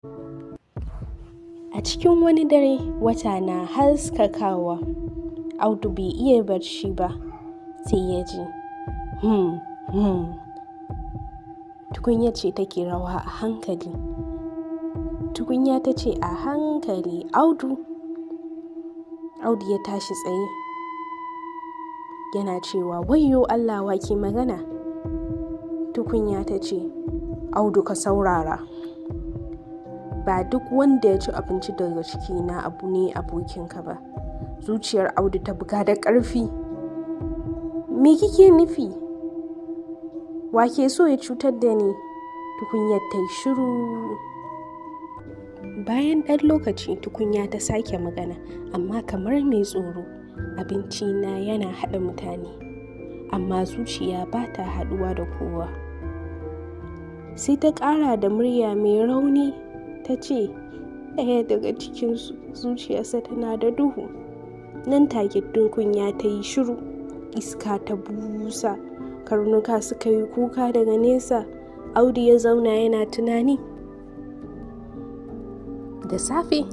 A cikin wani dare, wata na haskakawa. Audu bai iya barci ba, sai ya ji tukunya ce take rawa a hankali. Tukunya ta ce a hankali, Audu. Audu ya tashi tsaye yana cewa, wayyo Allah, wa ke magana? Tukunya ta ce, Audu ka saurara. Ba duk wanda ya ci abinci daga cikina abu ne abokinka ba. Zuciyar Audu ta buga da ƙarfi. Me kike nufi? Wa ke so ya cutar da ni? Tukunyar ta yi shiru. Bayan ɗan lokaci tukunya ta sake magana, amma kamar mai tsoro. Abincina yana haɗa mutane, amma zuciya ba ta haɗuwa da kowa. Sai ta ƙara da murya mai rauni ta ce, ɗaya daga cikinsu zuciyarsa tana da duhu. Nan take tukunya ta yi shiru, iska ta busa, karnuka suka yi kuka daga nesa. Audu ya zauna yana tunani. Da safe